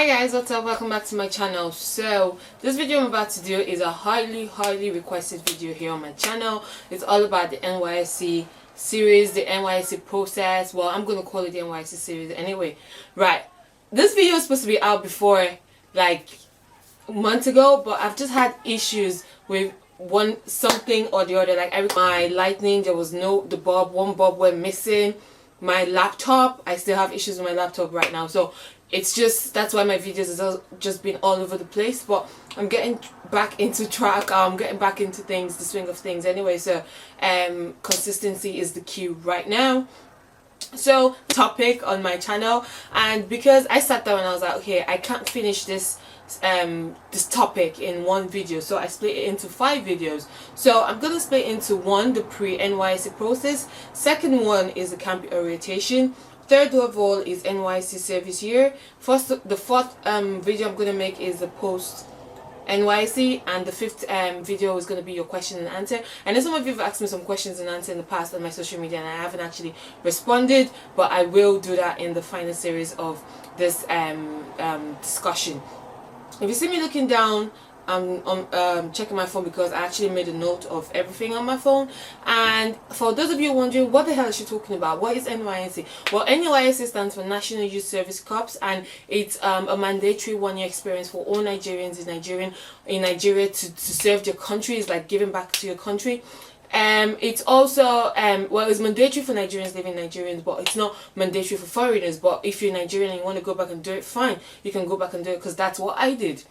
Hi guys, what's up? Welcome back to my channel. So this video I'm about to do is a highly requested video here on my channel. It's all about the Nysc series, the Nysc process. Well, I'm gonna call it the Nysc series anyway. Right, this video was supposed to be out before like a month ago, but I've just had issues with something or the other. Like my lightning, there was one bulb went missing. My laptop, I still have issues with my laptop right now, so it's just, that's why my videos have just been all over the place. But I'm getting back into track. I'm getting back into things, the swing of things anyway. So consistency is the key right now. So topic on my channel, and because I sat down and I was like, okay, I can't finish this topic in one video, so I split it into 5 videos. So I'm gonna split into one, the pre-Nysc process. Second one is the camp orientation. Third of all is Nysc service year. The fourth video I'm gonna make is the post Nysc, and the fifth video is going to be your question and answer. And then some of you have asked me some questions and answers in the past on my social media, and I haven't actually responded, but I will do that in the final series of this discussion. If you see me looking down, I'm checking my phone because I actually made a note of everything on my phone. And for those of you wondering, what the hell is she talking about? What is Nysc? Well, Nysc stands for National Youth Service Corps, and it's a mandatory 1-year experience for all Nigerians in Nigeria to serve their country. It's like giving back to your country. It's also well, it's mandatory for Nigerians living Nigerians, but it's not mandatory for foreigners. But if you're Nigerian and you want to go back and do it, fine, you can go back and do it, because that's what I did.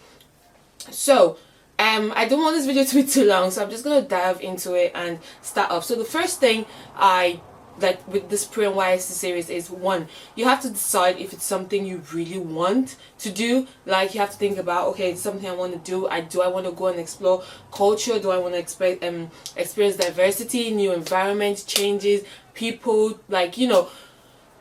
So I don't want this video to be too long, so I'm just gonna dive into it and start off. So the first thing I like with this pre-Nysc series is, one, you have to decide if it's something you really want to do. Like, you have to think about, okay, it's something I want to do. Do I want to go and explore culture? Do I want to experience diversity, new environment, changes, people? Like, you know,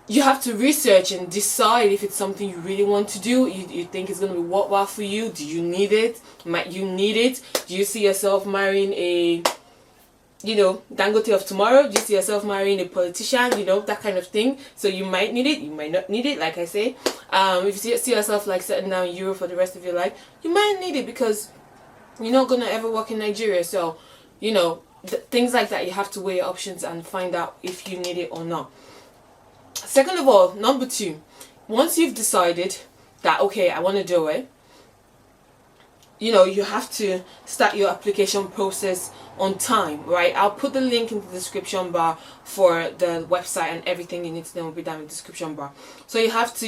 you have to research and decide if it's something you really want to do. You think it's going to be worthwhile for you. Do you need it? Might you need it? Do you see yourself marrying a, you know, Dangote of tomorrow? Do you see yourself marrying a politician? You know, that kind of thing. So you might need it, you might not need it, like I say. If you see yourself like settling down in Europe for the rest of your life, you might need it because you're not going to ever work in Nigeria. So, you know, things like that, you have to weigh your options and find out if you need it or not. Second of all, number 2, once you've decided that, okay, I want to do it, you know, you have to start your application process on time, right? I'll put the link in the description bar for the website, and everything you need to know will be down in the description bar. So you have to,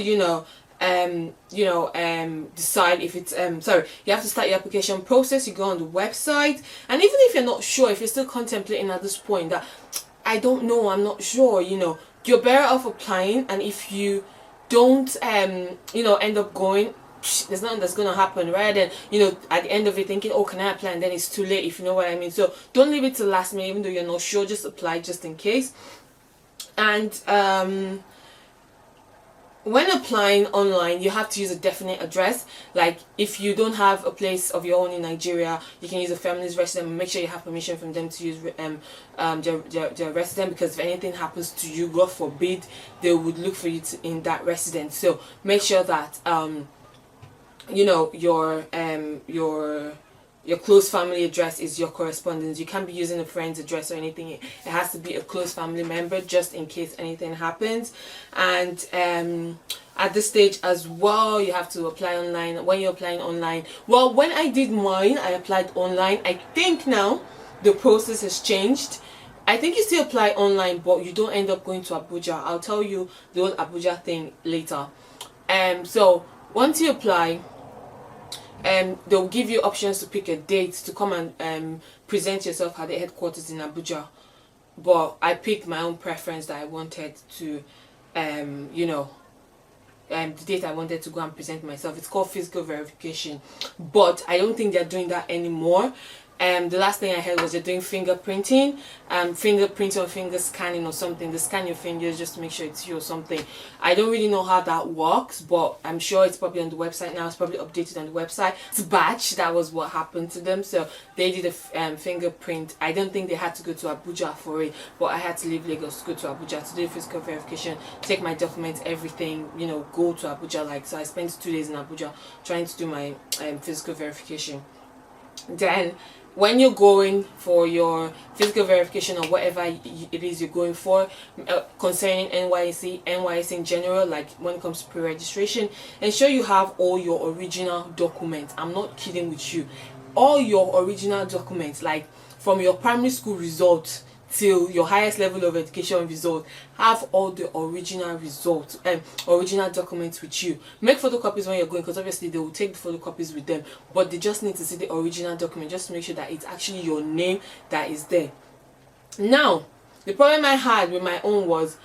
decide if it's you have to start your application process. You go on the website, and even if you're not sure, if you're still contemplating at this point that I don't know, I'm not sure, you know, you're better off applying. And if you don't end up going, there's nothing that's gonna happen, right? And you know, at the end of it thinking, oh, can I apply? And then it's too late, if you know what I mean. So don't leave it to the last minute, even though you're not sure. Just apply just in case. And when applying online, you have to use a definite address. Like, if you don't have a place of your own in Nigeria, you can use a family's residence. Make sure you have permission from them to use their residence, because if anything happens to you, God forbid, they would look for you in that residence. So make sure that you know, your close family address is your correspondence. You can't be using a friend's address or anything. It has to be a close family member, just in case anything happens. And at this stage as well, you have to apply online. When you're applying online, well, when I did mine, I applied online. I think now the process has changed. I think you still apply online, but you don't end up going to Abuja. I'll tell you the whole Abuja thing later. So once you apply, they'll give you options to pick a date to come and present yourself at the headquarters in Abuja. But I picked my own preference that I wanted to, the date I wanted to go and present myself. It's called physical verification, but I don't think they're doing that anymore. the last thing I heard was they're doing fingerprinting, fingerprint or finger scanning or something. They scan your fingers just to make sure it's you or something. I don't really know how that works, but I'm sure it's probably on the website now. It's probably updated on the website. It's batch. That was what happened to them. So they did a fingerprint. I don't think they had to go to Abuja for it, but I had to leave Lagos to go to Abuja to do physical verification, take my documents, everything, you know, go to Abuja. Like, so I spent 2 days in Abuja trying to do my physical verification. Then when you're going for your physical verification or whatever it is you're going for, concerning NYSC in general, like when it comes to pre-registration, ensure you have all your original documents. I'm not kidding with you. All your original documents, like from your primary school results till your highest level of education result, have all the original results and original documents with you. Make photocopies when you're going, because obviously they will take the photocopies with them, but they just need to see the original document just to make sure that it's actually your name that is there. Now, the problem I had with my own was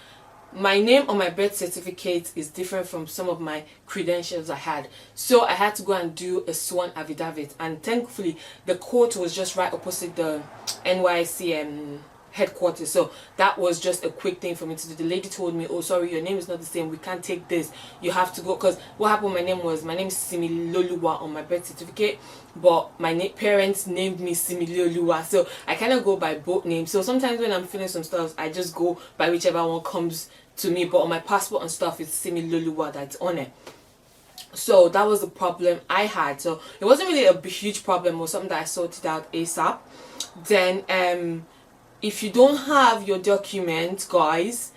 my name on my birth certificate is different from some of my credentials I had, so I had to go and do a sworn affidavit, and thankfully the court was just right opposite the NYSC headquarters, so that was just a quick thing for me to do. The lady told me, oh sorry, your name is not the same, we can't take this, you have to go, because what happened, my name is Similoluwa on my birth certificate, but my parents named me Similoluwa, so I kind of go by both names. So sometimes when I'm feeling some stuff, I just go by whichever one comes to me, but on my passport and stuff it's Similoluwa that's on it. So that was the problem I had. So it wasn't really a huge problem, or something that I sorted out ASAP. Then if you don't have your documents, guys,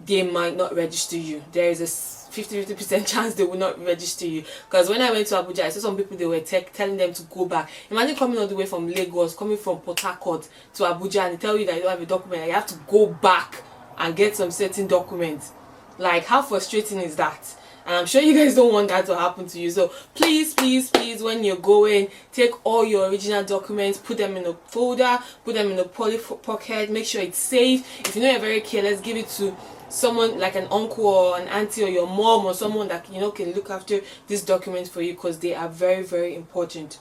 they might not register you. There is a 50% chance they will not register you, because when I went to Abuja, I saw some people, they were telling them to go back. Imagine coming all the way from Lagos, coming from Port Harcourt to Abuja, and they tell you that you don't have a document and you have to go back and get some certain documents. Like, how frustrating is that? And I'm sure you guys don't want that to happen to you. So please, please, please, when you're going, take all your original documents, put them in a folder, put them in a poly pocket, make sure it's safe. If you know you're very careless, give it to someone like an uncle or an auntie or your mom or someone that, you know, can look after these documents for you, because they are very, very important.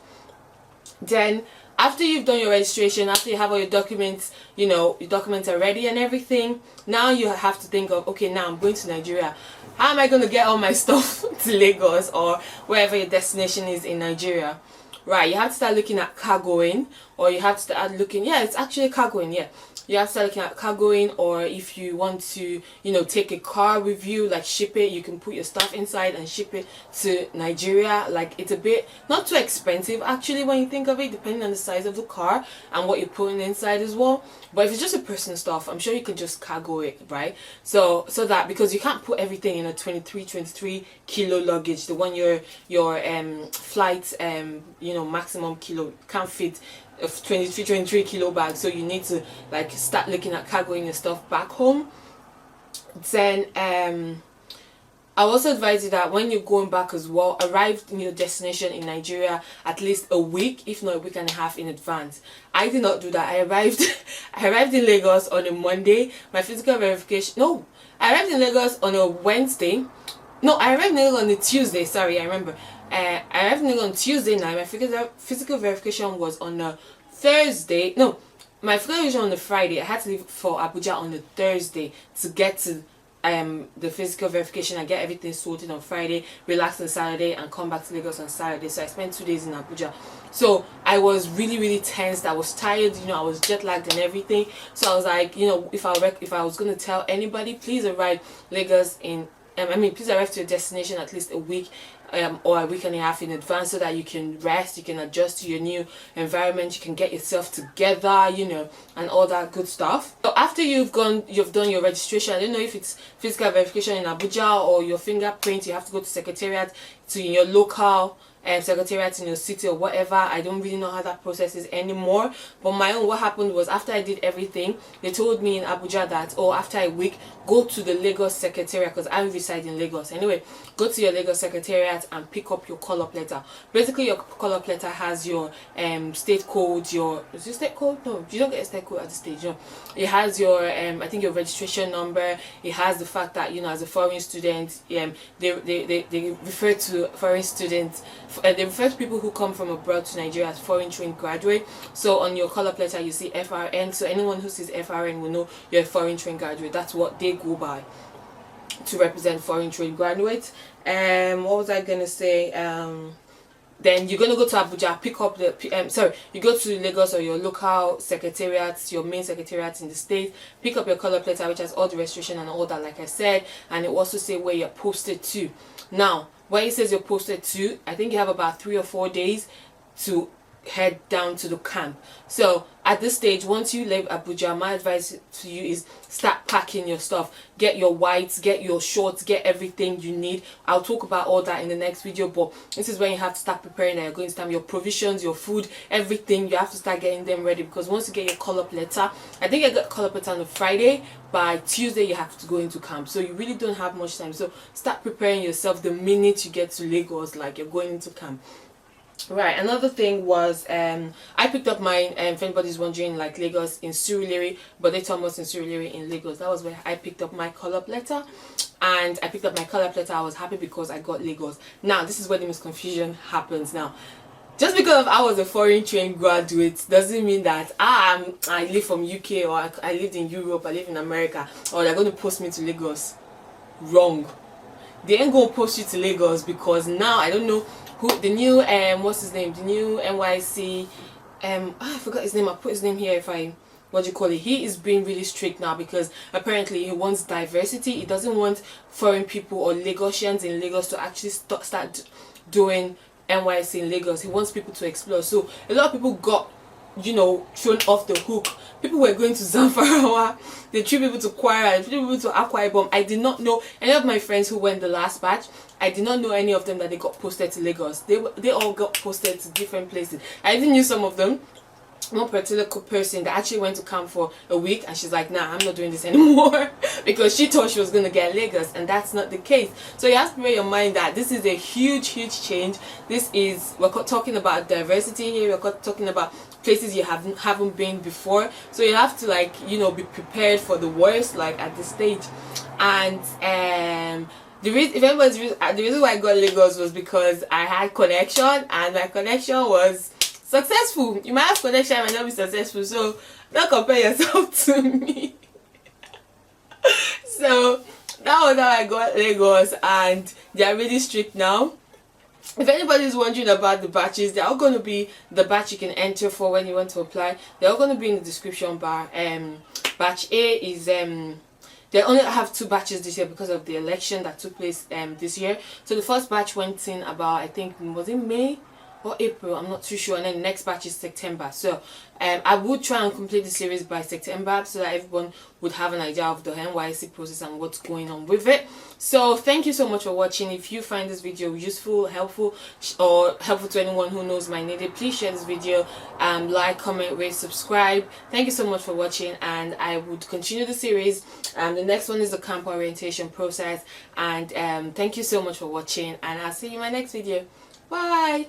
Then after you've done your registration, after you have all your documents, you know, your documents are ready and everything, now you have to think of, okay, now I'm going to Nigeria. How am I going to get all my stuff to Lagos or wherever your destination is in Nigeria? Right, you have to start looking at cargoing, or you have to start looking, yeah, it's actually cargoing, yeah. You have to start looking at cargoing, or if you want to, you know, take a car with you, like ship it, you can put your stuff inside and ship it to Nigeria. Like, it's a bit, not too expensive actually when you think of it, depending on the size of the car and what you're putting inside as well. But if it's just a personal stuff, I'm sure you can just cargo it, right? So that, because you can't put everything in a 23 kilo luggage, the one your flight you know, maximum kilo can't fit a 23 kilo bag. So you need to like start looking at cargoing your stuff back home. Then I also advise you that when you're going back as well, arrive in your destination in Nigeria at least a week, if not a week and a half in advance. I did not do that. I arrived in Lagos on a Monday. My physical verification, no, I arrived in Lagos on a Wednesday. No, I arrived in Lagos on a Tuesday. Sorry, I remember. I arrived in Lagos on Tuesday night. My physical verification was on a Thursday. No, my physical verification on a Friday. I had to leave for Abuja on a Thursday to get to the physical verification and get everything sorted on Friday, relax on Saturday, and come back to Lagos on Saturday. So I spent 2 days in Abuja. So I was really tensed. I was tired, you know, I was jet lagged and everything. So I was like, you know, if I was going to tell anybody, please arrive Lagos in please arrive to your destination at least a week or a week and a half in advance, so that you can rest, you can adjust to your new environment, you can get yourself together, you know, and all that good stuff. So after you've done your registration, I don't know if it's physical verification in Abuja or your fingerprint, you have to go to secretariat, to your local secretariat in your city or whatever. I don't really know how that process is anymore, but my own, what happened was, after I did everything, they told me in Abuja that, oh, after a week, go to the Lagos secretariat, because I reside in Lagos anyway. Go to your Lagos secretariat and pick up your call-up letter. Basically, your call-up letter has your state code, your, is it state code? No, you don't get a state code at this stage. No. It has your I think your registration number. It has the fact that, you know, as a foreign student, they refer to foreign students they refer to people who come from abroad to Nigeria as foreign trained graduate. So on your color letter you see FRN, so anyone who sees FRN will know you're a foreign trained graduate. That's what they go by to represent foreign trained graduates. What was I gonna say? Then you're gonna go to Abuja, pick up the you go to Lagos or your local secretariats, your main secretariats in the state, pick up your color letter, which has all the registration and all that, like I said, and it also say where you're posted to. Now, where it says you're posted to, I think you have about 3 or 4 days to head down to the camp. So at this stage, once you leave Abuja, my advice to you is start packing your stuff. Get your whites, get your shorts, get everything you need. I'll talk about all that in the next video, but this is when you have to start preparing that you're going to have your provisions, your food, everything. You have to start getting them ready, because once you get your call-up letter, I think I got call-up letter on a Friday, by Tuesday you have to go into camp, so you really don't have much time. So start preparing yourself the minute you get to Lagos, like you're going into camp. Right, another thing was I picked up mine, if anybody's wondering, like Lagos in Surulere, but they told us in Surulere in Lagos. That was where I picked up my call-up letter, and I picked up my call-up letter. I was happy because I got Lagos. Now this is where the misconfusion happens. Now, just because I was a foreign trained graduate doesn't mean that I live from UK, or I lived in Europe, I live in America, or they're going to post me to Lagos. Wrong. They ain't going to post you to Lagos, because now I don't know who the new what's his name, the new NYC I forgot his name. I put his name here. If I what do you call it, he is being really strict now, because apparently he wants diversity. He doesn't want foreign people or Lagosians in Lagos to actually start doing NYC in Lagos. He wants people to explore. So a lot of people got, you know, thrown off the hook. People were going to Zamfara, they threw people to Kwara, they threw people to Akwa Ibom. I did not know any of my friends who went the last batch. I did not know any of them that they got posted to Lagos. They all got posted to different places. I even knew some of them. One particular person that actually went to camp for a week, and she's like, nah, I'm not doing this anymore, because she thought she was going to get Lagos, and that's not the case. So you have to bear in mind that this is a huge change. This is, we're talking about diversity here, we're talking about places you haven't been before, so you have to, like, you know, be prepared for the worst, like at this stage. And the reason why I got Lagos was because I had connection, and my connection was successful. You might have connection, I might not be successful, so don't compare yourself to me. So that was how I got Lagos, and they are really strict now. If anybody is wondering about the batches, they're all going to be the batch you can enter for when you want to apply. They're all going to be in the description bar. Batch A is they only have 2 batches this year because of the election that took place this year. So the first batch went in about, I think, was it May or April, I'm not too sure, and then the next batch is September. So I would try and complete the series by September, so that everyone would have an idea of the NYSC process and what's going on with it. So thank you so much for watching. If you find this video useful, helpful, or helpful to anyone who knows my needed, please share this video, like, comment, rate, subscribe. Thank you so much for watching, and I would continue the series. The next one is the camp orientation process, and thank you so much for watching, and I'll see you in my next video. Bye.